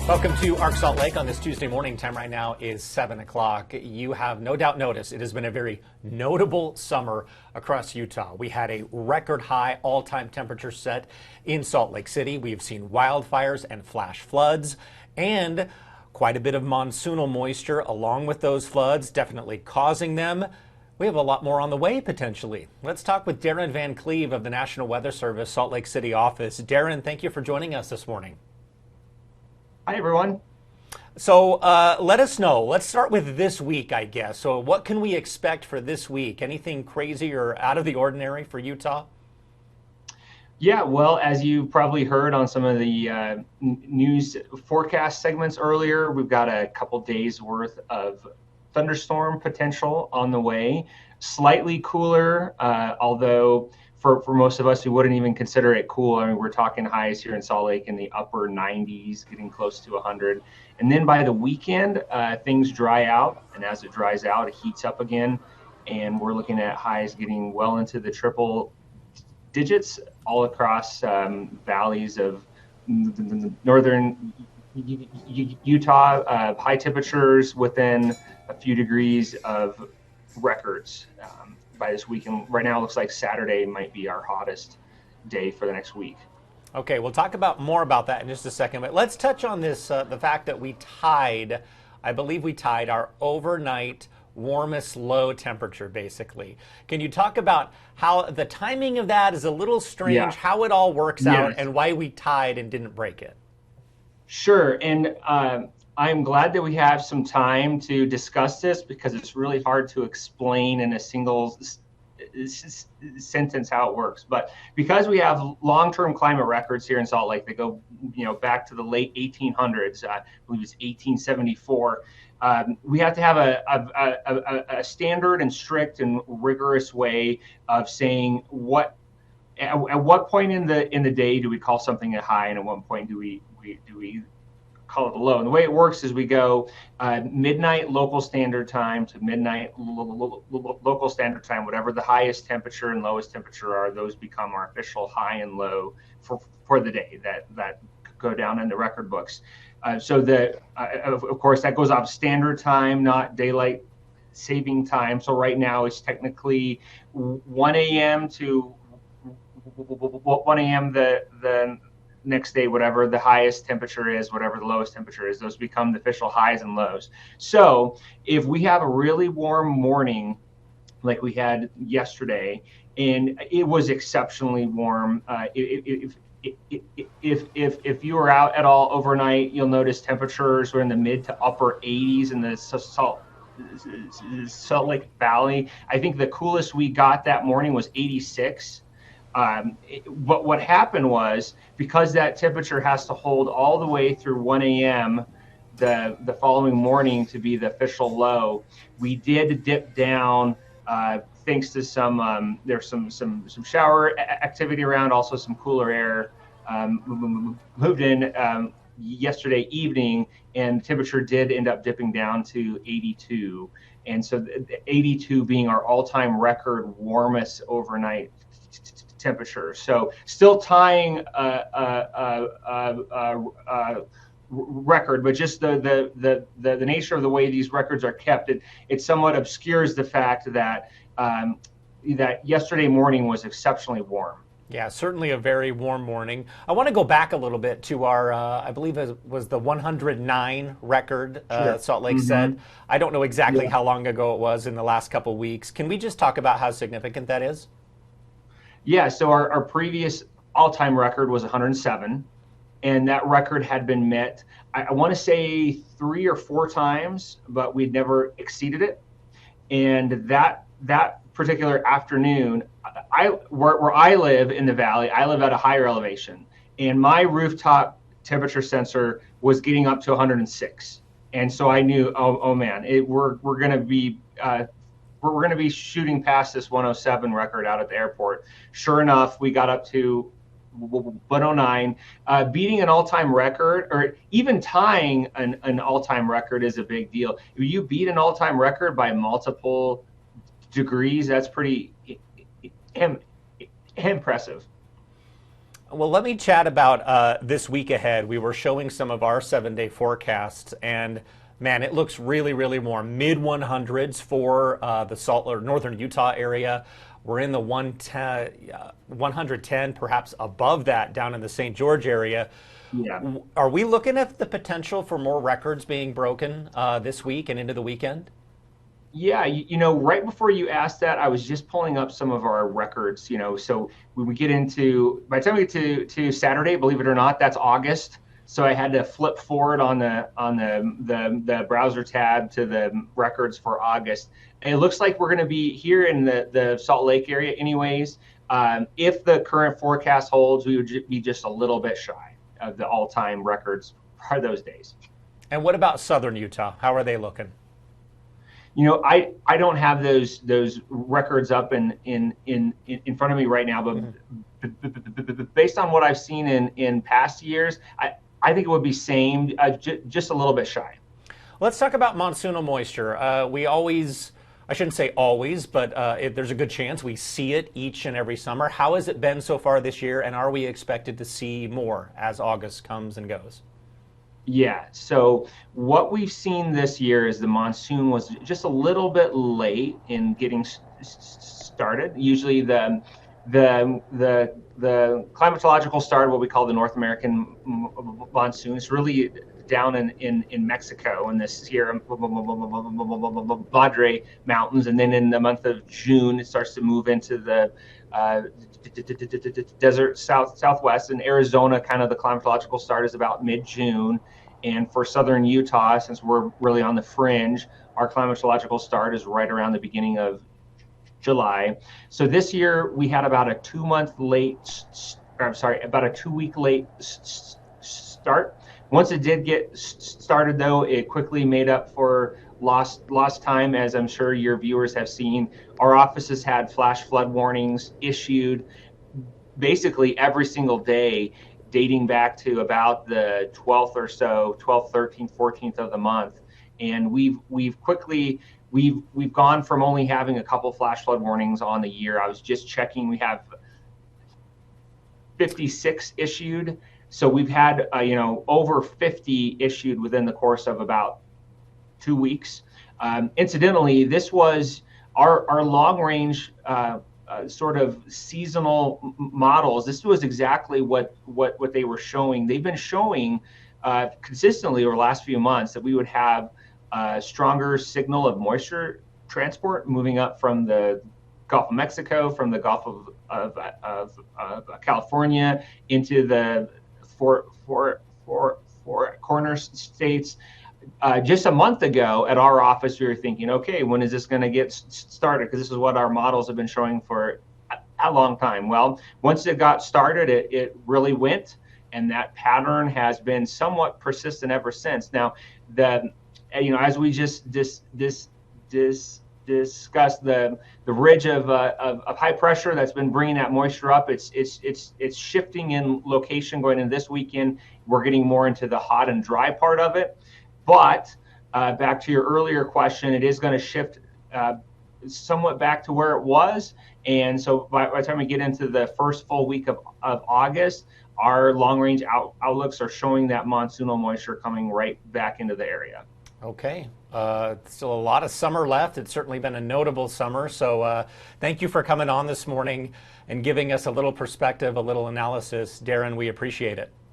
Welcome to Arc Salt Lake on this Tuesday morning. Time right now is 7 o'clock. You have no doubt noticed it has been a very notable summer across Utah. We had a record high all-time temperature set in Salt Lake City. We've seen wildfires and flash floods and quite a bit of monsoonal moisture along with those floods, definitely causing them. We have a lot more on the way potentially. Let's talk with Darren Van Cleave of the National Weather Service Salt Lake City office. Darren, thank you for joining us this morning. Hi, everyone. So let us know. Let's start with this week, I guess. So what can we expect for this week? Anything crazy or out of the ordinary for Utah? Yeah, well, as you probably heard on some of the news forecast segments earlier, we've got a couple days worth of thunderstorm potential on the way. Slightly cooler, although for most of us who wouldn't even consider it cool, I mean, we're talking highs here in Salt Lake in the upper 90s, getting close to 100. And then by the weekend, things dry out. And as it dries out, it heats up again. And we're looking at highs getting well into the triple digits all across valleys of northern Utah, high temperatures within a few degrees of records by this weekend. Right now, it looks like Saturday might be our hottest day for the next week. Okay, we'll talk more about that in just a second, but let's touch on this, the fact that I believe we tied our overnight warmest low temperature, basically. Can you talk about how the timing of that is a little strange, how it all works out, and why we tied and didn't break it? Sure, and I'm glad that we have some time to discuss this because it's really hard to explain in a single sentence how it works. But because we have long-term climate records here in Salt Lake that go, back to the late 1800s, I believe it's 1874. We have to have a standard and strict and rigorous way of saying at what point in the day do we call something a high, and at what point do we call it a low. And the way it works is we go midnight local standard time to midnight local standard time. Whatever the highest temperature and lowest temperature are, those become our official high and low for the day that go down in the record books. So of course, that goes off standard time, not daylight saving time. So right now it's technically 1 a.m. to 1 a.m. the next day, whatever the highest temperature is, whatever the lowest temperature is, those become the official highs and lows. So if we have a really warm morning like we had yesterday, and it was exceptionally warm, if you were out at all overnight, you'll notice temperatures were in the mid to upper 80s in the Salt Lake Valley. I think the coolest we got that morning was 86. But what happened was, because that temperature has to hold all the way through 1 a.m. the following morning to be the official low, we did dip down thanks to there's some shower activity around, also some cooler air moved in yesterday evening, and temperature did end up dipping down to 82. And so 82 being our all-time record warmest overnight temperature. So still tying record, but just the nature of the way these records are kept, it somewhat obscures the fact that that yesterday morning was exceptionally warm. Yeah, certainly a very warm morning. I want to go back a little bit to our, I believe it was the 109 record Salt Lake set. I don't know exactly how long ago it was in the last couple of weeks. Can we just talk about how significant that is? Yeah, so our previous all-time record was 107, and that record had been met, I want to say 3 or 4 times, but we'd never exceeded it. And that particular afternoon, where I live in the valley, I live at a higher elevation, and my rooftop temperature sensor was getting up to 106. And so I knew, oh man, we're going to be we're going to be shooting past this 107 record out at the airport. Sure enough, we got up to 109. Beating an all-time record, or even tying an all-time record, is a big deal. If you beat an all-time record by multiple degrees, that's pretty impressive. Well, let me chat about this week ahead. We were showing some of our 7-day forecasts, and man, it looks really, really warm. Mid 100s for the Salt or northern Utah area. We're in the 110, perhaps above that down in the St. George area. Yeah. Are we looking at the potential for more records being broken this week and into the weekend? Yeah, right before you asked that, I was just pulling up some of our records, so when we get into, by the time we get to Saturday, believe it or not, that's August. So I had to flip forward on the browser tab to the records for August. And it looks like we're going to be here in the Salt Lake area anyways. If the current forecast holds, we would be just a little bit shy of the all-time records for those days. And what about southern Utah? How are they looking? I don't have those records up in front of me right now, but based on what I've seen in past years, I think it would be same, just a little bit shy. Let's talk about monsoonal moisture. We always, I shouldn't say always, but there's a good chance we see it each and every summer. How has it been so far this year, and are we expected to see more as August comes and goes? Yeah, so what we've seen this year is the monsoon was just a little bit late in getting started. Usually the climatological start, what we call the North American monsoon, is really down in Mexico in the Sierra Madre Mountains, and then in the month of June it starts to move into the desert southwest. In Arizona, kind of the climatological start is about mid-June. And for southern Utah, since we're really on the fringe, our climatological start is right around the beginning of July. So this year we had about a 2-week late start. Once it did get started, though, it quickly made up for lost time. As I'm sure your viewers have seen, our offices had flash flood warnings issued basically every single day, dating back to about the 12th or so, 12th, 13th, 14th of the month. And we've gone from only having a couple flash flood warnings on the year. I was just checking, we have 56 issued. So we've had over 50 issued within the course of about 2 weeks. Incidentally, this was our long range sort of seasonal models. This was exactly what they were showing. They've been showing consistently over the last few months that we would have a stronger signal of moisture transport moving up from the Gulf of Mexico, from the Gulf of California into the four corner states. Just a month ago at our office, we were thinking, okay, when is this going to get started? Because this is what our models have been showing for a long time. Well, once it got started, it really went, and that pattern has been somewhat persistent ever since. Now, as we just discussed, the ridge of high pressure that's been bringing that moisture up, it's shifting in location going into this weekend. We're getting more into the hot and dry part of it. But back to your earlier question, it is going to shift somewhat back to where it was. And so by the time we get into the first full week of August, our long-range outlooks are showing that monsoonal moisture coming right back into the area. Okay. Still a lot of summer left. It's certainly been a notable summer. So thank you for coming on this morning and giving us a little perspective, a little analysis. Darren, we appreciate it.